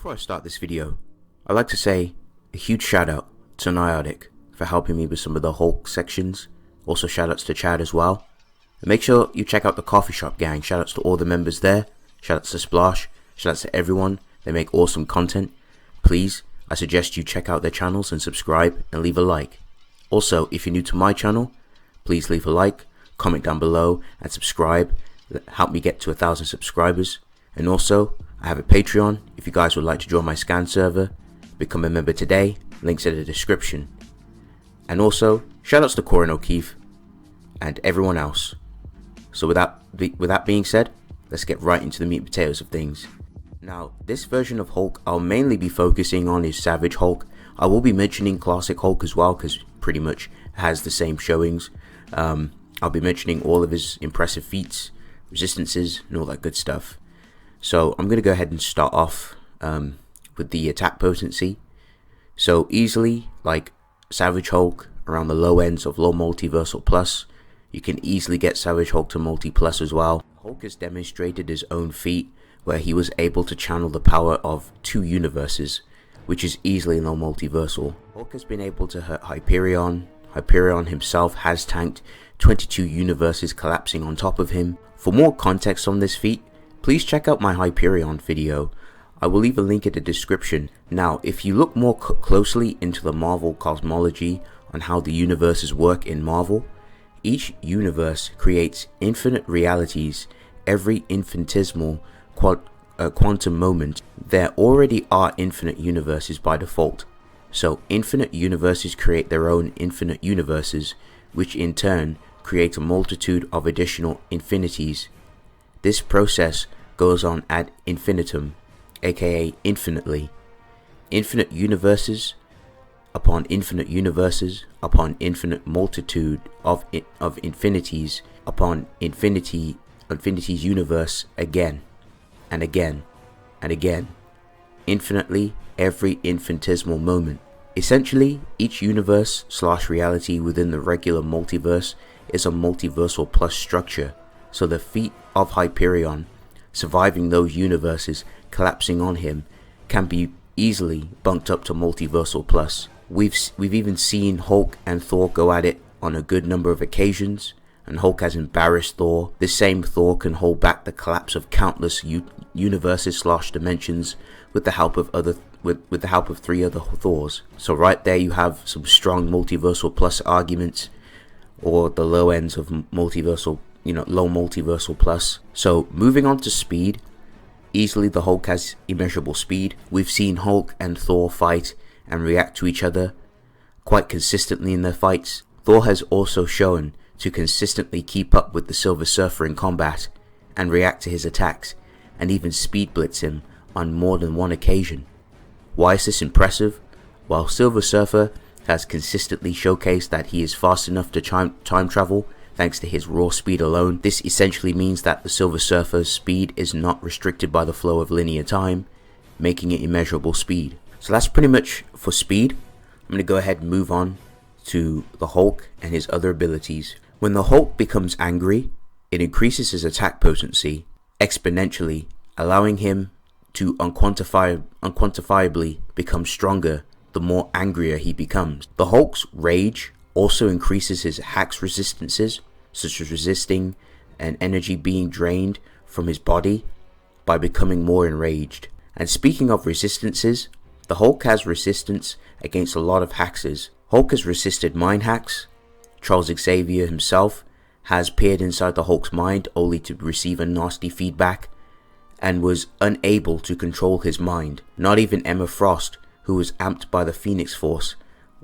Before I start this video, I'd like to say a huge shout out to Nyotic for helping me with some of the Hulk sections. Also shout outs to Chad as well. And make sure you check out the coffee shop gang. Shout outs to all the members there. Shout outs to Splash. Shout outs to everyone. They make awesome content. Please, I suggest you check out their channels and subscribe and leave a like. Also, if you're new to my channel, please leave a like, comment down below and subscribe. Help me get to 1,000 subscribers. And also, I have a Patreon if you guys would like to join my scan server. Become a member today, links in the description. And also, shoutouts to Korin O'Keefe and everyone else. So with that being said, let's get right into the meat and potatoes of things. Now, this version of Hulk I'll mainly be focusing on is Savage Hulk. I will be mentioning Classic Hulk as well because pretty much has the same showings. I'll be mentioning all of his impressive feats, resistances and all that good stuff. So I'm going to go ahead and start off with the attack potency. So easily, like Savage Hulk, around the low ends of low multiversal plus, you can easily get Savage Hulk to multi plus as well. Hulk has demonstrated his own feat where he was able to channel the power of 2 universes, which is easily low multiversal. Hulk has been able to hurt Hyperion. Hyperion himself has tanked 22 universes collapsing on top of him. For more context on this feat, please check out my Hyperion video. I will leave a link in the description. Now, if you look more closely into the Marvel cosmology on how the universes work in Marvel, each universe creates infinite realities every infinitesimal quantum moment. There already are infinite universes by default. So infinite universes create their own infinite universes, which in turn create a multitude of additional infinities. This process goes on ad infinitum, aka infinitely. Infinite universes upon infinite universes upon infinite multitude of infinities upon infinity's universe again and again and again, infinitely every infinitesimal moment. Essentially, each universe / reality within the regular multiverse is a multiversal plus structure. So the feat of Hyperion surviving those universes collapsing on him can be easily bumped up to multiversal plus. We've even seen Hulk and Thor go at it on a good number of occasions, and Hulk has embarrassed Thor. This same Thor can hold back the collapse of countless universes / dimensions with the help of with the help of 3 other Thors. So right there you have some strong multiversal plus arguments, or the low ends of multiversal, low multiversal plus. So moving on to speed, easily the Hulk has immeasurable speed. We've seen Hulk and Thor fight and react to each other quite consistently in their fights. Thor has also shown to consistently keep up with the Silver Surfer in combat and react to his attacks, and even speed blitz him on more than one occasion. Why is this impressive? While Silver Surfer has consistently showcased that he is fast enough to time travel thanks to his raw speed alone, this essentially means that the Silver Surfer's speed is not restricted by the flow of linear time, making it immeasurable speed. So that's pretty much for speed. I'm going to go ahead and move on to the Hulk and his other abilities. When the Hulk becomes angry, it increases his attack potency exponentially, allowing him to unquantifiably become stronger the more angrier he becomes. The Hulk's rage also increases his hacks resistances, such as resisting and energy being drained from his body by becoming more enraged. And speaking of resistances, the Hulk has resistance against a lot of hacks. Hulk has resisted mind hacks. Charles Xavier himself has peered inside the Hulk's mind only to receive a nasty feedback and was unable to control his mind. Not even Emma Frost, who was amped by the Phoenix Force,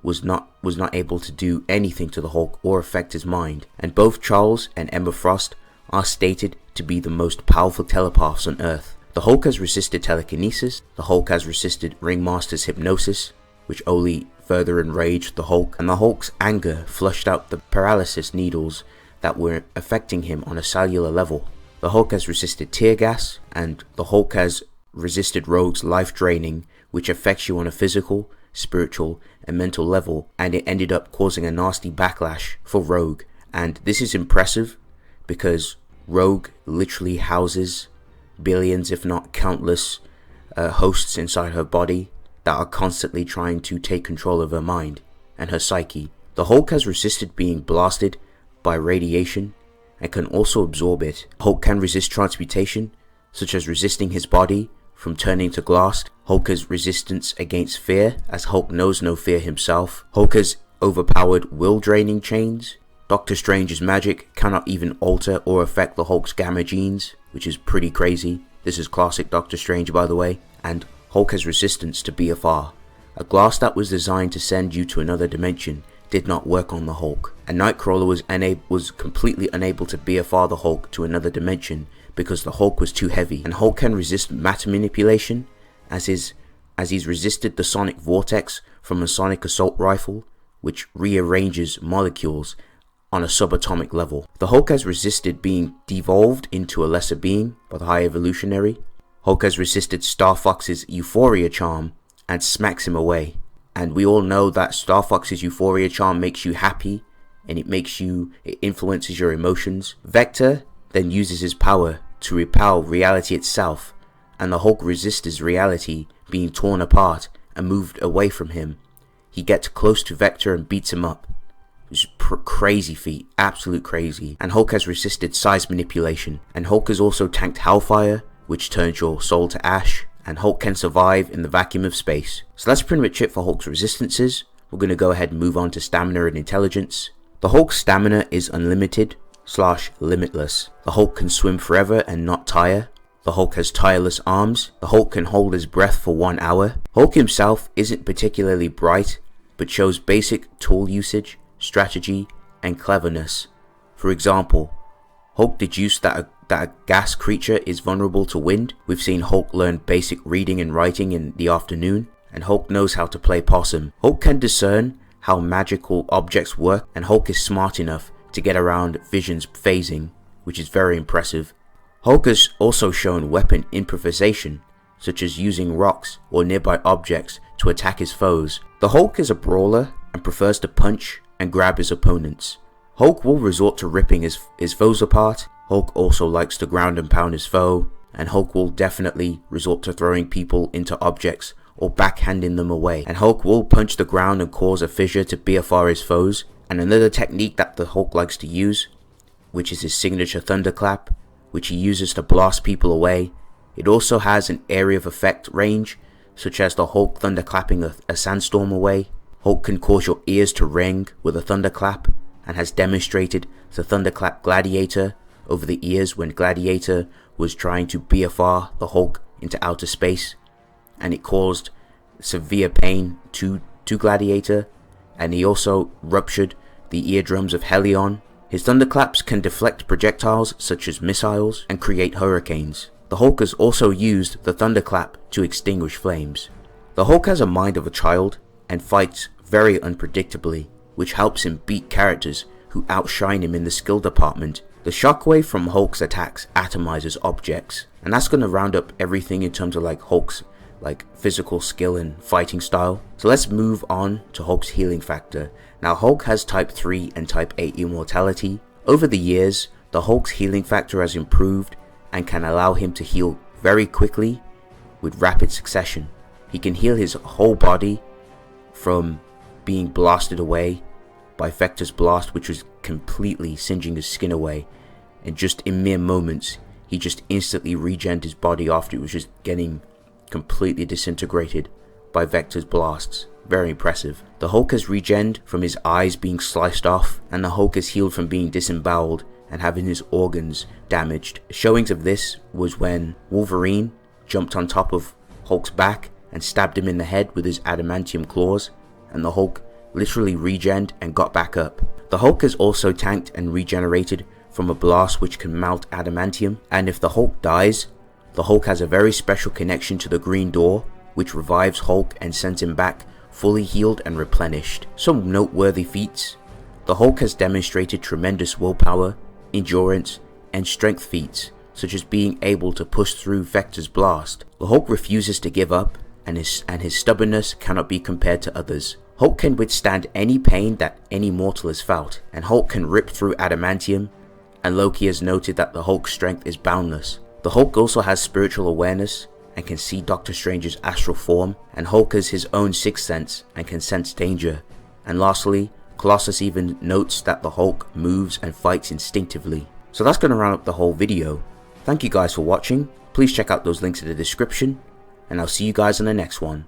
was not able to do anything to the Hulk or affect his mind. And both Charles and Emma Frost are stated to be the most powerful telepaths on Earth. The Hulk has resisted telekinesis. The Hulk has resisted Ringmaster's hypnosis, which only further enraged the Hulk. And the Hulk's anger flushed out the paralysis needles that were affecting him on a cellular level. The Hulk has resisted tear gas, and the Hulk has resisted Rogue's life draining, which affects you on a physical, spiritual and mental level, and it ended up causing a nasty backlash for Rogue. And this is impressive because Rogue literally houses billions, if not countless, hosts inside her body that are constantly trying to take control of her mind and her psyche. The Hulk has resisted being blasted by radiation and can also absorb it. Hulk can resist transmutation, such as resisting his body from turning to glass. Hulk has resistance against fear, as Hulk knows no fear himself. Hulk has overpowered will-draining chains. Doctor Strange's magic cannot even alter or affect the Hulk's gamma genes, which is pretty crazy. This is classic Doctor Strange, by the way. And Hulk has resistance to BFR. A glass that was designed to send you to another dimension did not work on the Hulk, and Nightcrawler was completely unable to BFR the Hulk to another dimension because the Hulk was too heavy. And Hulk can resist matter manipulation, as he's resisted the sonic vortex from a sonic assault rifle, which rearranges molecules on a subatomic level. The Hulk has resisted being devolved into a lesser being by the High Evolutionary. Hulk has resisted Star Fox's Euphoria charm and smacks him away. And we all know that Star Fox's Euphoria charm makes you happy, and it influences your emotions. Vector then uses his power to repel reality itself, and the Hulk resists his reality being torn apart and moved away from him. He gets close to Vector and beats him up. It's crazy feat, absolute crazy. And Hulk has resisted size manipulation, and Hulk has also tanked Hellfire, which turns your soul to ash, and Hulk can survive in the vacuum of space. So that's pretty much it for Hulk's resistances. We're going to go ahead and move on to stamina and intelligence. The Hulk's stamina is unlimited / limitless. The Hulk can swim forever and not tire. The Hulk has tireless arms. The Hulk can hold his breath for 1 hour. Hulk himself isn't particularly bright, but shows basic tool usage, strategy, and cleverness. For example, Hulk deduced that a gas creature is vulnerable to wind. We've seen Hulk learn basic reading and writing in the afternoon, and Hulk knows how to play possum. Hulk can discern how magical objects work, and Hulk is smart enough to get around Vision's phasing, which is very impressive. Hulk has also shown weapon improvisation, such as using rocks or nearby objects to attack his foes. The Hulk is a brawler and prefers to punch and grab his opponents. Hulk will resort to ripping his foes apart. Hulk also likes to ground and pound his foe, and Hulk will definitely resort to throwing people into objects or backhanding them away. And Hulk will punch the ground and cause a fissure to BFR his foes. And another technique that the Hulk likes to use, which is his signature Thunderclap, which he uses to blast people away. It also has an area of effect range, such as the Hulk thunderclapping a sandstorm away. Hulk can cause your ears to ring with a thunderclap, and has demonstrated the Thunderclap Gladiator over the ears when Gladiator was trying to BFR the Hulk into outer space, and it caused severe pain to Gladiator, and he also ruptured the eardrums of Helion. His thunderclaps can deflect projectiles such as missiles and create hurricanes. The Hulk has also used the thunderclap to extinguish flames. The Hulk has a mind of a child and fights very unpredictably, which helps him beat characters who outshine him in the skill department. The shockwave from Hulk's attacks atomizes objects, and that's going to round up everything in terms of Hulk's physical skill and fighting style. So let's move on to Hulk's healing factor. Now Hulk has type 3 and type 8 immortality. Over the years, the Hulk's healing factor has improved and can allow him to heal very quickly with rapid succession. He can heal his whole body from being blasted away by Vector's blast, which was completely singeing his skin away, and just in mere moments he just instantly regened his body after it was just getting completely disintegrated by Vector's blasts. Very impressive. The Hulk has regened from his eyes being sliced off, and the Hulk has healed from being disemboweled and having his organs damaged. Showings of this was when Wolverine jumped on top of Hulk's back and stabbed him in the head with his adamantium claws, and the Hulk literally regened and got back up. The Hulk has also tanked and regenerated from a blast which can melt adamantium, and if the Hulk dies, the Hulk has a very special connection to the Green Door, which revives Hulk and sends him back fully healed and replenished. Some noteworthy feats. The Hulk has demonstrated tremendous willpower, endurance, and strength feats, such as being able to push through Vector's blast. The Hulk refuses to give up, and his stubbornness cannot be compared to others. Hulk can withstand any pain that any mortal has felt, and Hulk can rip through adamantium, and Loki has noted that the Hulk's strength is boundless. The Hulk also has spiritual awareness, and can see Doctor Strange's astral form, and Hulk has his own sixth sense and can sense danger. And lastly, Colossus even notes that the Hulk moves and fights instinctively. So that's going to round up the whole video. Thank you guys for watching. Please check out those links in the description, and I'll see you guys in the next one.